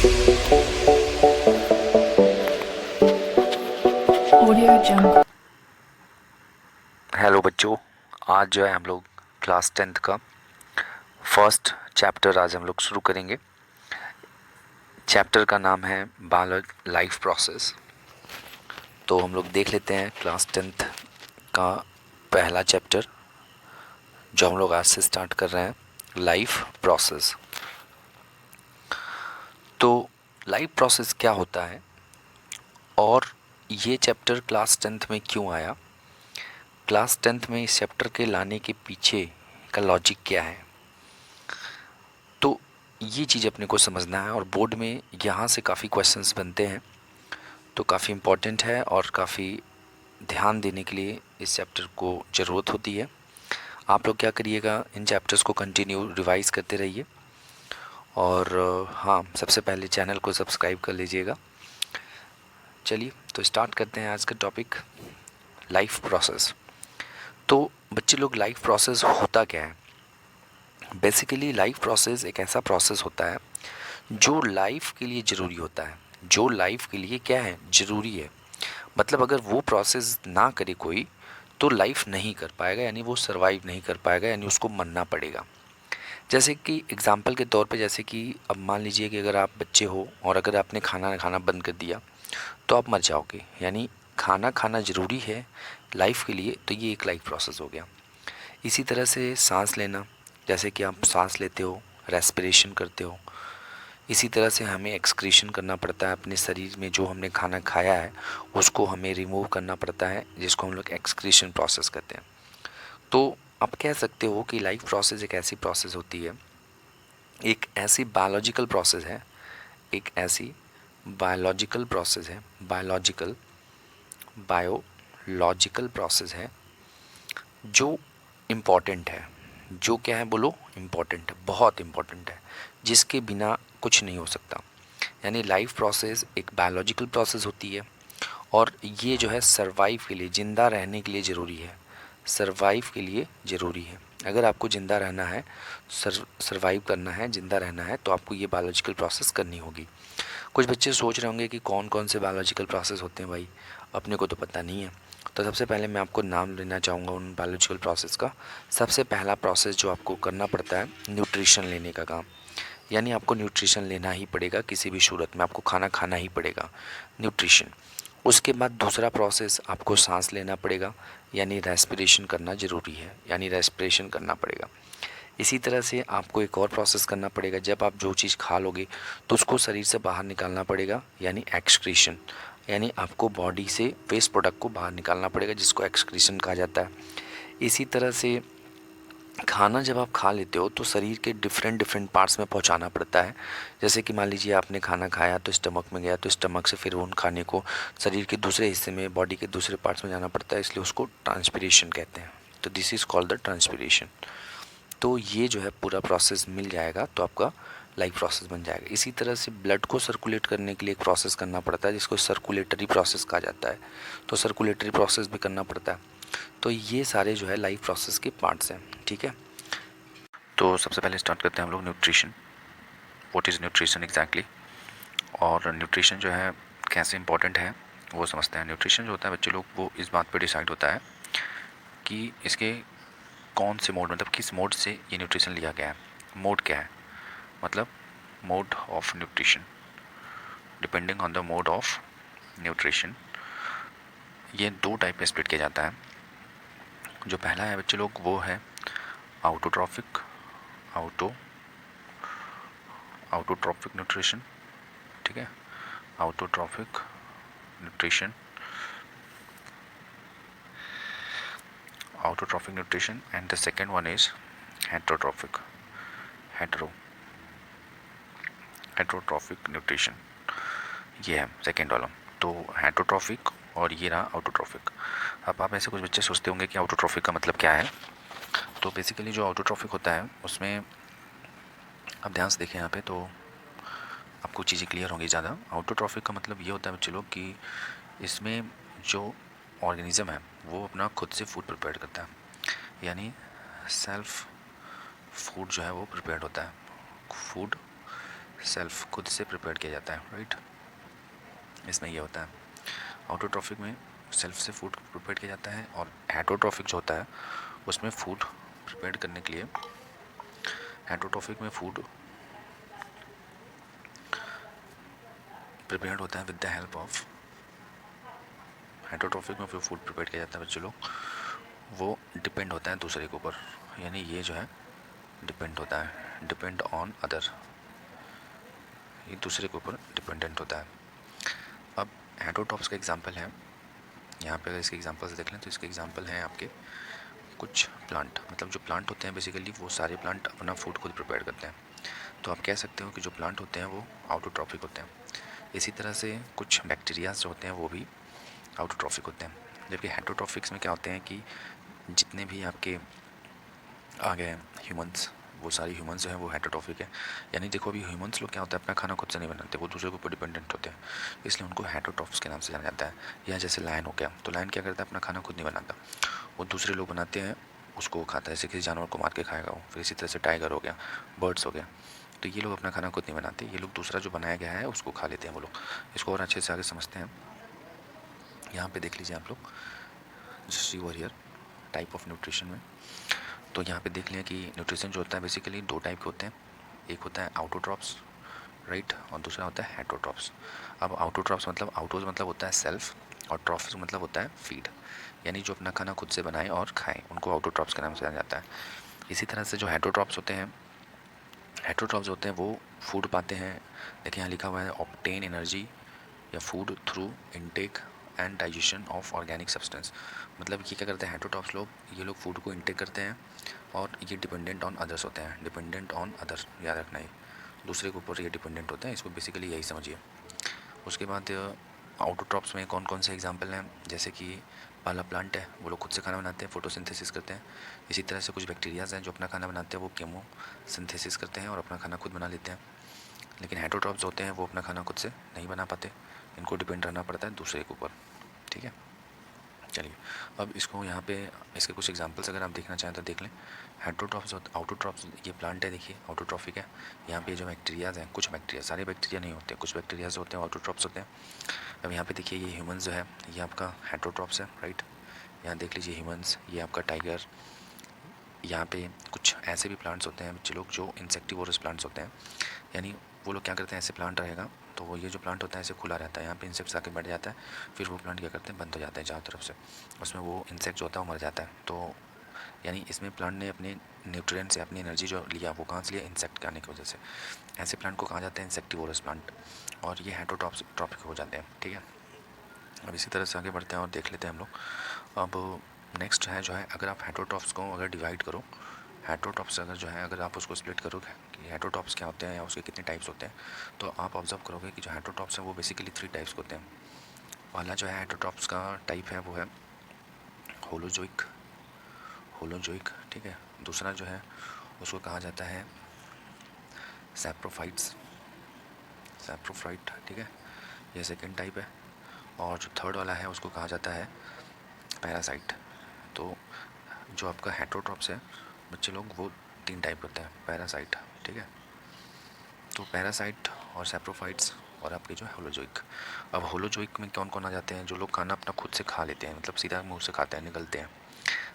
Audio Jungle. Hello बच्चों, आज जो है हम लोग क्लास 10th का फर्स्ट चैप्टर आज हम लोग शुरू करेंगे। चैप्टर का नाम है लाइफ प्रोसेस। तो हम लोग देख लेते हैं क्लास 10th का पहला चैप्टर जो हम लोग आज से स्टार्ट कर रहे हैं, लाइफ प्रोसेस। तो लाइफ प्रोसेस क्या होता है और ये चैप्टर क्लास 10th में क्यों आया, क्लास 10th में इस चैप्टर के लाने के पीछे का लॉजिक क्या है, तो ये चीज़ अपने को समझना है। और बोर्ड में यहाँ से काफ़ी क्वेश्चंस बनते हैं, तो काफ़ी इम्पोर्टेंट है और काफ़ी ध्यान देने के लिए इस चैप्टर को ज़रूरत होती है। आप लोग क्या करिएगा, इन चैप्टर्स को कंटिन्यू रिवाइज करते रहिए। और हाँ, सबसे पहले चैनल को सब्सक्राइब कर लीजिएगा। चलिए तो स्टार्ट करते हैं आज का टॉपिक, लाइफ प्रोसेस। तो बच्चे लोग, लाइफ प्रोसेस होता क्या है? बेसिकली लाइफ प्रोसेस एक ऐसा प्रोसेस होता है जो लाइफ के लिए ज़रूरी होता है, जो लाइफ के लिए क्या है, ज़रूरी है। मतलब अगर वो प्रोसेस ना करे कोई तो लाइफ नहीं कर पाएगा, यानी वो सरवाइव नहीं कर पाएगा, यानी उसको मरना पड़ेगा। जैसे कि एग्जांपल के तौर पे, जैसे कि अब मान लीजिए कि अगर आप बच्चे हो और अगर आपने खाना खाना बंद कर दिया तो आप मर जाओगे, यानी खाना खाना ज़रूरी है लाइफ के लिए, तो ये एक लाइफ प्रोसेस हो गया। इसी तरह से सांस लेना, जैसे कि आप सांस लेते हो, रेस्पिरेशन करते हो, इसी तरह से हमें एक्सक्रीशन करना पड़ता है। अपने शरीर में जो हमने खाना खाया है उसको हमें रिमूव करना पड़ता है, जिसको हम लोग एक्सक्रीशन प्रोसेस कहते हैं। तो आप कह सकते हो कि लाइफ प्रोसेस एक ऐसी प्रोसेस होती है, एक ऐसी बायोलॉजिकल प्रोसेस है, एक ऐसी बायोलॉजिकल प्रोसेस है, बायोलॉजिकल प्रोसेस है जो इम्पॉर्टेंट है। जो क्या है, बोलो, इम्पॉर्टेंट है, बहुत इम्पॉर्टेंट है, जिसके बिना कुछ नहीं हो सकता। यानी लाइफ प्रोसेस एक बायोलॉजिकल प्रोसेस होती है और ये जो है सरवाइव के लिए, ज़िंदा रहने के लिए ज़रूरी है। सरवाइव के लिए ज़रूरी है। अगर आपको ज़िंदा रहना है, सरवाइव करना है, ज़िंदा रहना है, तो आपको ये बायोलॉजिकल प्रोसेस करनी होगी। कुछ बच्चे सोच रहे होंगे कि कौन कौन से बायोलॉजिकल प्रोसेस होते हैं भाई, अपने को तो पता नहीं है। तो सबसे पहले मैं आपको नाम लेना चाहूँगा उन बायोलॉजिकल प्रोसेस का। सबसे पहला प्रोसेस जो आपको करना पड़ता है, न्यूट्रिशन लेने का काम। यानी आपको न्यूट्रिशन लेना ही पड़ेगा, किसी भी सूरत में आपको खाना खाना ही पड़ेगा, न्यूट्रिशन। उसके बाद दूसरा प्रोसेस, आपको सांस लेना पड़ेगा, यानी रेस्पिरेशन करना ज़रूरी है, यानी रेस्पिरेशन करना पड़ेगा। इसी तरह से आपको एक और प्रोसेस करना पड़ेगा, जब आप जो चीज़ खा लोगे तो उसको शरीर से बाहर निकालना पड़ेगा, यानी एक्सक्रीशन। यानी आपको बॉडी से वेस्ट प्रोडक्ट को बाहर निकालना पड़ेगा, जिसको एक्सक्रीशन कहा जाता है। इसी तरह से खाना जब आप खा लेते हो तो शरीर के डिफरेंट डिफरेंट पार्ट्स में पहुंचाना पड़ता है। जैसे कि मान लीजिए आपने खाना खाया तो स्टमक में गया, तो स्टमक से फिर उन खाने को शरीर के दूसरे हिस्से में, बॉडी के दूसरे पार्ट्स में जाना पड़ता है, इसलिए उसको ट्रांसपीरेशन कहते हैं। तो this is called the transpiration. तो ये जो है पूरा प्रोसेस मिल जाएगा तो आपका लाइफ प्रोसेस बन जाएगा। इसी तरह से ब्लड को सर्कुलेट करने के लिए एक प्रोसेस करना पड़ता है, जिसको सर्कुलेटरी प्रोसेस कहा जाता है। तो सर्कुलेटरी प्रोसेस भी करना पड़ता है। तो ये सारे जो है लाइफ प्रोसेस के पार्ट्स हैं, ठीक है। तो सबसे पहले स्टार्ट करते हैं हम लोग nutrition. What is nutrition exactly, और न्यूट्रिशन जो है कैसे इंपॉर्टेंट है वो समझते हैं। न्यूट्रिशन जो होता है बच्चे लोग, वो इस बात पर डिसाइड होता है कि इसके कौन से मोड, मतलब किस मोड से ये न्यूट्रिशन लिया गया है। मोड क्या है, मतलब mode of nutrition, depending on the mode of nutrition. ये दो टाइप में स्प्लिट किया जाता है। जो पहला है बच्चे लोग, वो है आउटोट्रॉफिक, आउटो आउटोट्रॉफिक न्यूट्रिशन, ठीक है, आउटोट्रॉफिक nutrition, autotrophic nutrition, and the second one is heterotrophic, hetero heterotrophic nutrition, ये है सेकेंड वाला। तो हेटरोट्रॉफिक और ये रहा आउटोट्रॉफिक। अब आप ऐसे कुछ बच्चे सोचते होंगे कि आउटोट्रॉफिक का मतलब क्या है। तो बेसिकली जो आउटोट्रॉफिक होता है उसमें आप ध्यान से देखें यहाँ पे तो आपको चीज़ें क्लियर होंगी ज़्यादा। आउटोट्रॉफिक का मतलब ये होता है बच्चे लोग कि इसमें जो ऑर्गेनिज़म है वो अपना खुद से फूड प्रिपेयर करता है, यानी सेल्फ फूड जो है वो प्रिपेयर्ड होता है। फूड सेल्फ, खुद से प्रिपेयर किया जाता है, राइट। इसमें ये होता है, ऑटोट्रॉफिक में सेल्फ से फूड प्रिपेयर किया जाता है, और हेटरोट्रॉफिक जो होता है उसमें फूड प्रिपेयर करने के लिए, हेटरोट्रॉफिक में फूड प्रिपेयर्ड होता है with the help of, heterotrophic में फूड प्रिपेयर किया जाता है बच्चे लोग, वो डिपेंड होता है दूसरे के ऊपर, यानी ये जो है डिपेंड होता है, डिपेंड ऑन अदर, ये दूसरे के ऊपर डिपेंडेंट होता है। अब हेटरोट्रॉफ्स का एग्जांपल है, यहाँ पे अगर इसके एग्जांपल्स देख लें तो इसके एग्जांपल हैं आपके कुछ प्लांट, मतलब जो प्लांट होते हैं बेसिकली वो सारे प्लांट अपना फूड खुद प्रिपेयर करते हैं, तो आप कह सकते हो कि जो प्लांट होते हैं वो ऑटोट्रॉफिक होते हैं। इसी तरह से कुछ बैक्टीरियाज जो होते हैं वो भी ऑटोट्रॉफिक होते हैं, जबकि हेटरोट्रॉफिक्स में क्या होते हैं कि जितने भी आपके आ गए ह्यूमंस, वो सारे ह्यूमंस जो हैं वो हेटरोट्रॉफिक है। यानी देखो अभी ह्यूमंस लोग क्या होता है, अपना खाना खुद से नहीं बनाते, वो दूसरे के ऊपर डिपेंडेंट होते हैं, इसलिए उनको हेटरोट्रॉफ्स के नाम से जाना जाता है। या जैसे लायन हो गया, तो लायन क्या करता है, अपना खाना खुद नहीं बनाता, वो दूसरे लोग बनाते हैं, उसको वो खाता है, जैसे किसी जानवर को मार के खाएगा वो। फिर इसी तरह से टाइगर हो गया, बर्ड्स हो गया, तो ये लोग अपना खाना खुद नहीं बनाते, ये लोग दूसरा जो बनाया गया है उसको खा लेते हैं वो लोग। इसको और अच्छे से आगे समझते हैं, यहाँ पे देख लीजिए आप लोग, just you are here type of nutrition में। तो यहाँ पे देख लिया कि न्यूट्रिशन जो होता है बेसिकली दो टाइप के होते हैं, एक होता है ऑटोट्रॉप्स, राइट, और दूसरा होता है हेटरोट्रॉप्स। अब ऑटोट्रॉप्स मतलब, आउटोज मतलब होता है सेल्फ, और ट्रॉप्स मतलब होता है फीड, यानी जो अपना खाना खुद से बनाए और खाएं उनको ऑटोट्रॉप्स के नाम से जाना जाता है। इसी तरह से जो हेटरोट्रॉप्स होते हैं, हेटरोट्रॉप्स होते हैं वो फूड पाते हैं, देखिए यहाँ लिखा हुआ है ऑब्टेन एनर्जी या food through intake and digestion of organic substance. मतलब ये क्या करते हैं हेटरोट्रॉप्स लोग, ये लोग फूड को इनटेक करते हैं और ये डिपेंडेंट ऑन अदर्स होते हैं, डिपेंडेंट ऑन अदर, याद रखना है, दूसरे के ऊपर ये डिपेंडेंट होते हैं, इसको बेसिकली यही समझिए। उसके बाद ऑटोट्रॉप्स में कौन कौन से एग्जांपल हैं, जैसे कि पहला प्लांट है, वो लोग खुद से खाना बनाते हैं, फोटोसिंथेसिस करते हैं। इसी तरह से कुछ बैक्टीरियाज हैं जो अपना खाना बनाते हैं, वो केमोसिंथेसिस करते हैं और अपना खाना खुद बना लेते हैं। लेकिन हेटरोट्रॉप्स होते हैं वो अपना खाना खुद से नहीं बना पाते, इनको डिपेंड रहना पड़ता है दूसरे के ऊपर, ठीक है। चलिए अब इसको यहाँ पे इसके कुछ एग्जांपल्स अगर आप देखना चाहें तो देख लें। हेटरोट्रॉप्स, ऑटोट्रॉप्स, ये प्लांट है देखिए ऑटोट्रॉफिक है। यहाँ पे जो बैक्टीरियाज हैं, कुछ बैक्टीरिया, सारे बैक्टीरिया नहीं होते, कुछ बैक्टीरियाज होते हैं ऑटोट्रॉप्स होते हैं। अब यहाँ पे देखिए ये ह्यूमंस जो है ये आपका हेटरोट्रॉप्स है, राइट। यहाँ देख लीजिए ह्यूमंस, ये आपका टाइगर। यहाँ पे कुछ ऐसे भी प्लांट्स होते हैं बच्चे लोग जो इंसेक्टिवोरस प्लांट्स होते हैं, यानी वो लोग क्या करते हैं, ऐसे प्लांट रहेगा तो ये जो प्लांट होता है ऐसे खुला रहता है, यहाँ पे इंसेक्ट्स आके बैठ जाता है, फिर वो प्लांट क्या करते हैं, बंद हो जाता है चारों तरफ से, उसमें वो इंसेक्ट जो होता है वो मर जाता है। तो यानी इसमें प्लांट ने अपने न्यूट्रिएंट से अपनी एनर्जी जो लिया वो कहाँ से लिया, इंसेक्ट के आने की वजह से। ऐसे प्लांट को कहा जाता है इंसेक्टिवोरस प्लांट, और ये हेटरोट्रॉपिक हो जाते हैं, ठीक है। अब इसी तरह से आगे बढ़ते हैं और देख लेते हैं हम लोग। अब नेक्स्ट है जो है, अगर आप हेटरोट्रॉप्स को अगर डिवाइड करो, हेटरोट्रॉप्स अगर जो है अगर आप उसको स्प्लिट करोगे कि हेटरोट्रॉप्स क्या होते हैं या उसके कितने टाइप्स होते हैं, तो आप ऑब्जर्व करोगे कि जो हेटरोट्रॉप्स हैं वो बेसिकली 3 टाइप्स के होते हैं। पहला जो है हेटरोट्रॉप्स का टाइप है वो है होलोजोइक, होलोजोइक, ठीक है। दूसरा जो है उसको कहा जाता है सैप्रोफाइट्स, सैप्रोफाइट, ठीक है, ये सेकेंड टाइप है। और जो थर्ड वाला है उसको कहा जाता है पैरासाइट। तो जो आपका हेटरोट्रॉप्स है बच्चे लोग वो 3 टाइप होते हैं, पैरासाइट, ठीक है। तो पैरासाइट और सैप्रोफाइट्स और आपके जो है होलोजोइक। अब होलोजोइक में कौन कौन आ जाते हैं, जो लोग खाना अपना खुद से खा लेते हैं, मतलब सीधा मुंह से खाते हैं, निकलते हैं,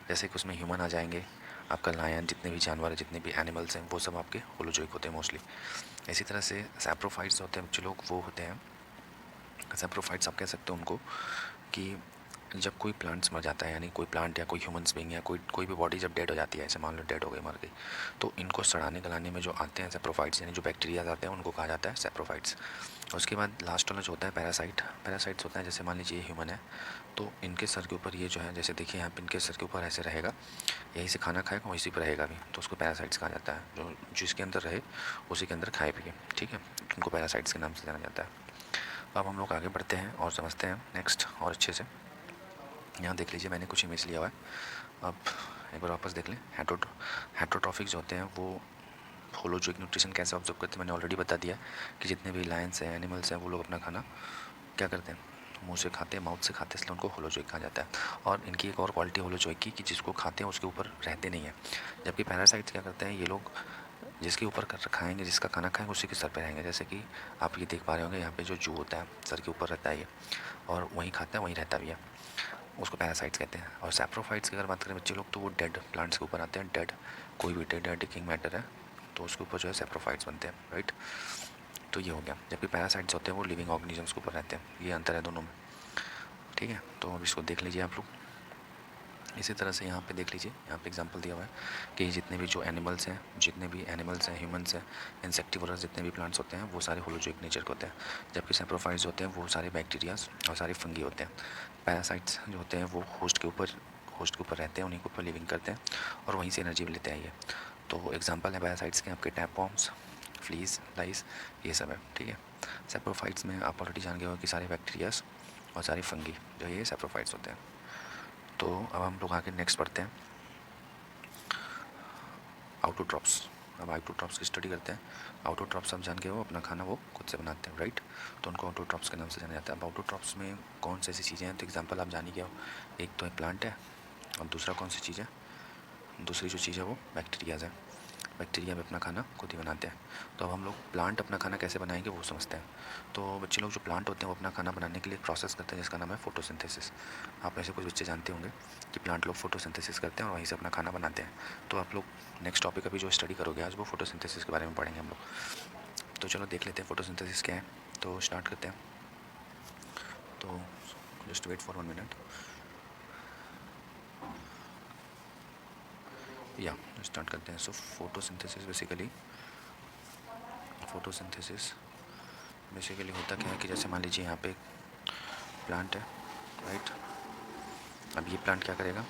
जैसे कि उसमें ह्यूमन आ जाएंगे, आपका लायन, जितने भी जानवर हैं, जितने भी एनिमल्स हैं वो सब आपके होलोजोइक होते हैं मोस्टली। इसी तरह से सैप्रोफाइट्स होते हैं बच्चे लोग, वो होते हैं सैप्रोफाइट्स, आप कह सकते हो उनको कि जब कोई प्लांट्स मर जाता है, यानी कोई प्लांट या कोई ह्यूमंस बीइंग या कोई भी बॉडी जब डेड हो जाती है, ऐसे मान लो डेड हो गई, मर गई, तो इनको सड़ाने गलाने में जो आते हैं सैप्रोफाइट्स, यानी जो बैक्टीरियाज आते हैं उनको कहा जाता है सैप्रोफाइट्स। उसके बाद लास्ट वाला जो होता है पैरासाइट, पैरासाइट्स होता है जैसे मान लीजिए ह्यूमन है, तो इनके सर के ऊपर ये जो है, जैसे देखिए यहाँ पे इनके सर के ऊपर ऐसे रहेगा, यहीं से खाना खाएगा वहीं पर रहेगा भी, तो उसको पैरासाइट्स कहा जाता है, जो जिसके अंदर रहे उसी के अंदर खाए पिए, ठीक है, उनको पैरासाइट्स के नाम से जाना जाता है। अब हम लोग आगे बढ़ते हैं और समझते हैं नेक्स्ट और अच्छे से। यहाँ देख लीजिए मैंने कुछ इमेज लिया हुआ है, अब एक बार वापस देख लें। हेटरोट्रॉफिक जो होते हैं वो होलोजोइक न्यूट्रिशन कैसे ऑब्जर्व करते हैं, मैंने ऑलरेडी बता दिया कि जितने भी लायंस हैं, एनिमल्स हैं, वो लोग अपना खाना क्या करते हैं, मुंह से खाते हैं, माउथ से खाते हैं, इसलिए उनको होलोजोइक कहा जाता है। और इनकी एक और क्वालिटी होलोजोइक की कि जिसको खाते हैं उसके ऊपर रहते नहीं हैं। जबकि पैरासाइट्स क्या करते हैं, ये लोग जिसके ऊपर कर खाएंगे, जिसका खाना खाएंगे उसी के सर पे रहेंगे। जैसे कि आप ये देख पा रहे होंगे यहाँ पे जो जू होता है सर के ऊपर रहता है ये, और वहीं खाता है वहीं रहता भी है, उसको पैरासाइट्स कहते हैं। और सैप्रोफाइट्स की अगर बात करें बच्चे लोग, तो वो डेड प्लांट्स के ऊपर आते हैं। डेड कोई भी डेड डिकिंग मैटर है तो उसके ऊपर जो है सैप्रोफाइट्स बनते हैं, राइट। तो ये हो गया। जबकि पैरासाइट्स होते हैं वो लिविंग ऑर्गेनिजम्स के ऊपर रहते हैं। ये अंतर है दोनों में, ठीक है। तो अब इसको देख लीजिए आप लोग। इसी तरह से यहाँ पे देख लीजिए, यहाँ पे एग्जांपल दिया हुआ है कि जितने भी जो एनिमल्स हैं, ह्यूमंस हैं, इंसेक्टिवोरस जितने भी प्लांट्स होते हैं वो सारे होलोजोइक नेचर के होते हैं। जबकि सैप्रोफाइट्स होते हैं वो सारे बैक्टीरियाज और सारे फंगी होते हैं। पैरासाइट्स जो होते हैं वो होस्ट के ऊपर रहते हैं, उन्हीं के ऊपर लिविंग करते हैं और वहीं से एनर्जी भी लेते हैं ये। तो एग्जाम्पल है पैरासाइट्स के आपके टैपवॉर्म्स, फ्लीज, लाइस, ये सब है, ठीक है। सैप्रोफाइट्स में आप ऑलरेडी जान गए हो कि सारे बैक्टीरियाज और सारी फंगी जो ये सैप्रोफाइट्स होते हैं। तो अब हम लोग आगे नेक्स्ट पढ़ते हैं आउटोट्रॉप्स। अब आउटोट्रॉप्स की स्टडी करते हैं। आउटोट्रॉप्स आप जान के हो अपना खाना वो खुद से बनाते हैं, राइट। तो उनको आउटोट्रॉप्स के नाम से जाना जाता है। अब आउटोट्रॉप्स में कौन सी ऐसी चीज़ें हैं, तो एग्जांपल आप जान ही गए हो, एक तो एक प्लांट है और दूसरा कौन सी चीज़ है, दूसरी जो चीज़ है वो बैक्टीरियाज है। बैक्टीरिया में अपना खाना खुद ही बनाते हैं। तो अब हम लोग प्लांट अपना खाना कैसे बनाएंगे वो समझते हैं। तो बच्चे लोग जो प्लांट होते हैं वो अपना खाना बनाने के लिए प्रोसेस करते हैं जिसका नाम है फोटोसिंथेसिस। आप में से कुछ बच्चे जानते होंगे कि प्लांट लोग फोटोसिंथेसिस करते हैं और वहीं से अपना खाना बनाते हैं। तो आप लोग नेक्स्ट टॉपिक अभी जो स्टडी करोगे आज वो फोटोसिंथेसिस के बारे में पढ़ेंगे हम लोग। तो चलो देख लेते हैं फोटोसिंथेसिस क्या है। तो स्टार्ट करते हैं। तो जस्ट वेट फॉर 1 मिनट। या स्टार्ट करते हैं। सो फोटोसिंथेसिस बेसिकली होता क्या है कि जैसे मान लीजिए यहाँ पे प्लांट है, राइट। अब ये प्लांट क्या करेगा,